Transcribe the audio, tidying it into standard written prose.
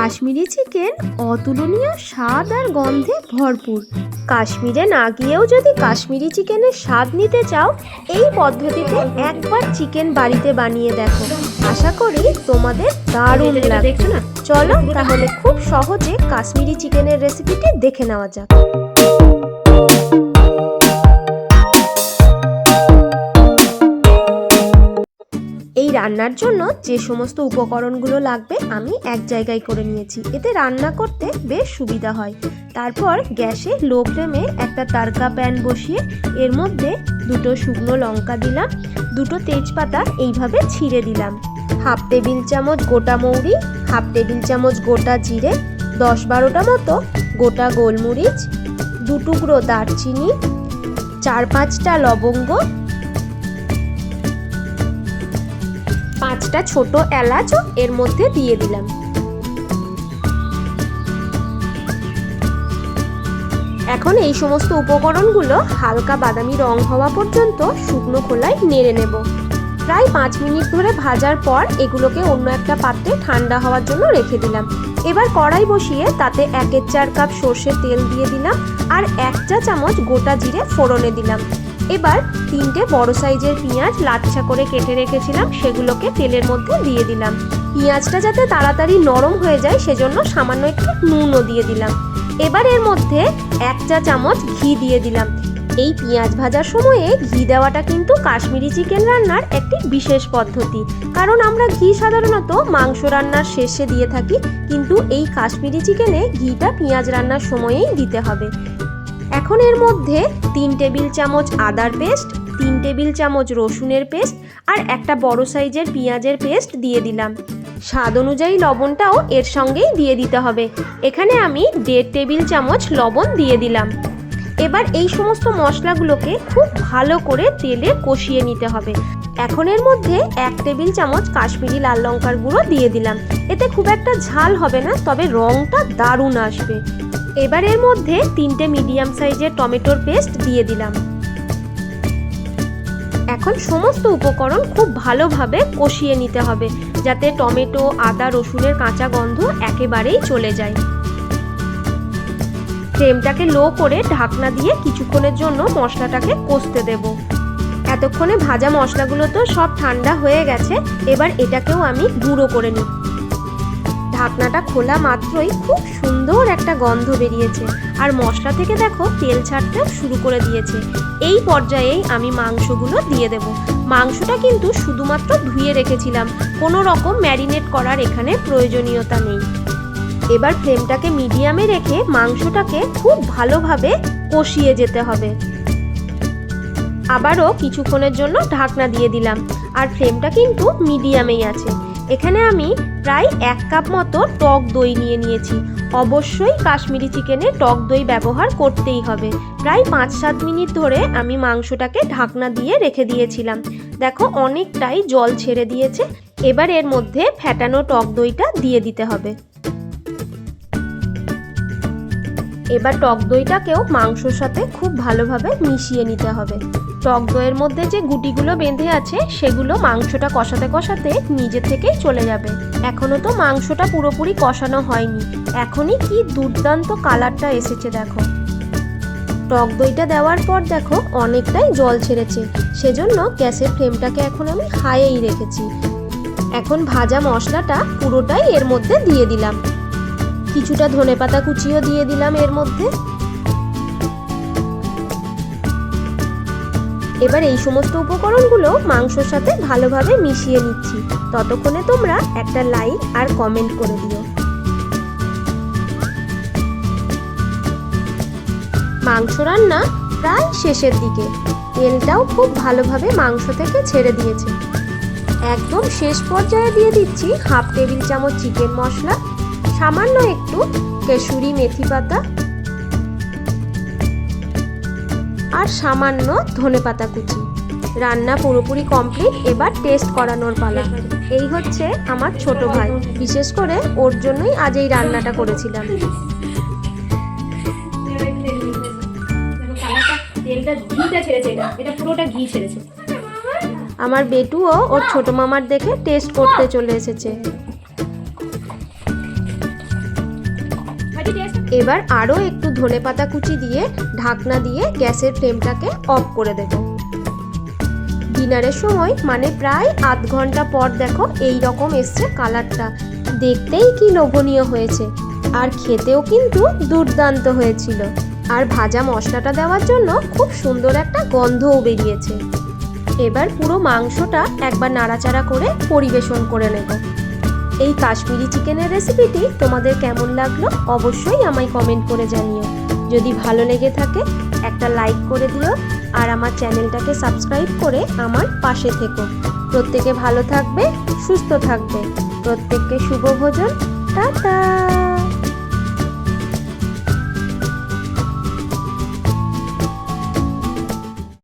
Kashmiri chicken অতুলনীয় স্বাদ আর গন্ধে ভরপুর। কাশ্মীরে না গিয়েও যদি কাশ্মীরি চিকেনের স্বাদ নিতে চাও, এই পদ্ধতিতে একবার চিকেন বাড়িতে বানিয়ে দেখো। আশা করি তোমাদের দারুণ লাগবে। চলো তাহলে খুব সহজে কাশ্মীরি চিকেনের রেসিপিটি দেখে নেওয়া যাক। এই রান্নার জন্য যে সমস্ত উপকরণগুলো লাগবে আমি এক জায়গায় করে নিয়েছি, এতে রান্না করতে বেশ সুবিধা হয়। তারপর গ্যাসে লো ফ্লেমে একটা তারকা প্যান বসিয়ে এর মধ্যে দুটো শুকনো লঙ্কা দিলাম, দুটো তেজপাতা এইভাবে ছিঁড়ে দিলাম, হাফ টেবিল চামচ গোটা মৌরি, হাফ টেবিল চামচ গোটা জিরে, 10-12টা মতো গোটা গোলমরিচ, 2 টুকরো দারচিনি, 4-5টা লবঙ্গ, 5টা ছোট এলাচও এর মধ্যে দিয়ে দিলাম। এখন এই সমস্ত উপকরণগুলো হালকা বাদামি রং হওয়া পর্যন্ত শুকনো খোলায় নেড়ে নেব। প্রায় 5 মিনিট ধরে ভাজার পর এগুলোকে অন্য একটা পাত্রে ঠান্ডা হওয়ার জন্য রেখে দিলাম। এবার কড়াই বসিয়ে তাতে 1/4 কাপ সর্ষের তেল দিয়ে দিলাম আর 1 চা চামচ গোটা জিরে ফোড়নে দিলাম। এবার 3টে বড় সাইজের পেঁয়াজ লাচ্ছা করে কেটে রেখেছিলাম, সেগুলোকে তেলের মধ্যে দিয়ে দিলাম। পেঁয়াজটা যাতে তাড়াতাড়ি নরম হয়ে যায় সেজন্য সামান্য একটু নুনও দিয়ে দিলাম। এবার এর মধ্যে 1 চা চামচ ঘি দিয়ে দিলাম। এই পেঁয়াজ ভাজার সময়ে ঘি দেওয়াটা কিন্তু কাশ্মীরি চিকেন রান্নার একটি বিশেষ পদ্ধতি, কারণ আমরা ঘি সাধারণত মাংস রান্নার শেষে দিয়ে থাকি, কিন্তু এই কাশ্মীরি চিকেনে ঘিটা পেঁয়াজ রান্নার সময়েই দিতে হবে। এখন এর মধ্যে 3 টেবিল চামচ আদার পেস্ট, 3 টেবিল চামচ রসুনের পেস্ট আর একটা বড় সাইজের পেঁয়াজের পেস্ট দিয়ে দিলাম। স্বাদ অনুযায়ী লবণটাও এর সঙ্গেই দিয়ে দিতে হবে। এখানে আমি 1.5 টেবিল চামচ লবণ দিয়ে দিলাম। এবার এই সমস্ত মশলাগুলোকে খুব ভালো করে তেলে কষিয়ে নিতে হবে। এখন এর মধ্যে 1 টেবিল চামচ কাশ্মীরি লাল লঙ্কার গুঁড়ো দিয়ে দিলাম। এতে খুব একটা ঝাল হবে না, তবে রঙটা দারুণ আসবে। এবার এর মধ্যে 3টে মিডিয়াম সাইজের টমেটোর পেস্ট দিয়ে দিলাম। এখন সমস্ত উপকরণ খুব ভালোভাবে কষিয়ে নিতে হবে, যাতে টমেটো, আদা, রসুনের কাঁচা গন্ধ একেবারেই চলে যায়। ফ্লেমটাকে লো করে ঢাকনা দিয়ে কিছুক্ষণের জন্য মশলাটাকে কষতে দেব। এতক্ষণে ভাজা মশলাগুলো তো সব ঠান্ডা হয়ে গেছে, এবার এটাকেও আমি গুঁড়ো করে নিই। ঢাকনাটা খোলা মাত্রই খুব সুন্দর একটা গন্ধ বেরিয়েছে আর মশলা থেকে দেখো তেল ছাড়তেও শুরু করে দিয়েছে। এই পর্যায়েই আমি মাংসগুলো দিয়ে দেব। মাংসটা কিন্তু শুধুমাত্র ধুয়ে রেখেছিলাম, কোনো রকম ম্যারিনেট করার এখানে প্রয়োজনীয়তা নেই। এবার ফ্লেমটাকে মিডিয়ামে রেখে মাংসটাকে খুব ভালোভাবে কষিয়ে যেতে হবে। আবারও কিছুক্ষণের জন্য ঢাকনা দিয়ে দিলাম আর ফ্লেমটা কিন্তু মিডিয়ামেই আছে। এখানে আমি প্রায় 1 কাপ মতো টক দই নিয়ে নিয়েছি। অবশ্যই কাশ্মীরি চিকেনে টক দই ব্যবহার করতেই হবে। প্রায় 5-7 মিনিট ধরে আমি মাংসটাকে ঢাকনা দিয়ে রেখে দিয়েছিলাম। দেখো অনেকটাই জল ছেড়ে দিয়েছে। এবার এর মধ্যে ফ্যাটানো টক দইটা দিয়ে দিতে হবে। এবার টক দইটাকেও মাংসর সাথে খুব ভালোভাবে মিশিয়ে নিতে হবে। টক দইয়ের মধ্যে যে গুটিগুলো বেঁধে আছে সেগুলো মাংসটা কষাতে কষাতে নিজে থেকেই চলে যাবে। এখনো তো মাংসটা পুরোপুরি কষানো হয়নি, এখনই কি দুর্দান্ত কালারটা এসেছে দেখো। টক দইটা দেওয়ার পর দেখো অনেকটাই জল ছেড়েছে, সেজন্য গ্যাসের ফ্লেমটাকে এখন আমি হাইয়েই রেখেছি। এখন ভাজা মশলাটা পুরোটাই এর মধ্যে দিয়ে দিলাম। কিছুটা ধনেপাতা কুচিও দিয়ে দিলাম এর মধ্যে। এবার এই সমস্ত উপকরণগুলো মাংসর সাথে ভালোভাবে মিশিয়ে নিচ্ছি। ততক্ষণে তোমরা একটা লাইক আর কমেন্ট করে দিও। মাংস রান্না প্রায় শেষের দিকে, তেলটাও খুব ভালোভাবে মাংস থেকে ছেড়ে দিয়েছে। একদম শেষ পর্যায়ে দিয়ে দিচ্ছি হাফ টেবিল চামচ চিকেন মশলা, সামান্য একটু কেশরি মেথি পাতা আর সামান্য ধনেপাতা কুচি। রান্না পুরোপুরি কমপ্লিট, এবার টেস্ট করানোর পালা। এই হচ্ছে আমার ছোট ভাই, বিশেষ করে ওর জন্যই আজ এই রান্নাটা করেছিলাম। আমার বেটুও ওর ছোট মামার দেখে টেস্ট করতে চলে এসেছে। এবার আরও একটু ধনেপাতা কুচি দিয়ে ঢাকনা দিয়ে গ্যাসের ফ্লেমটাকে অফ করে দেব। ডিনারের সময় মানে প্রায় আধ ঘন্টা পর দেখো এই রকম এসছে কালারটা, দেখতেই কি লোভনীয় হয়েছে, আর খেতেও কিন্তু দুর্দান্ত হয়েছিল। আর ভাজা মশলাটা দেওয়ার জন্য খুব সুন্দর একটা গন্ধও বেরিয়েছে। এবার পুরো মাংসটা একবার নাড়াচাড়া করে পরিবেশন করে নেব। এই কাশ্মীরি চিকেনের রেসিপিটি তোমাদের কেমন লাগলো অবশ্যই আমায় কমেন্ট করে জানিও। যদি ভালো লেগে থাকে একটা লাইক করে দিও, আর আমার চ্যানেলটাকে সাবস্ক্রাইব করে আমার পাশে থেকো। প্রত্যেকে ভালো থাকবে, সুস্থ থাকবে। প্রত্যেককে শুভ ভোজন। টাটা।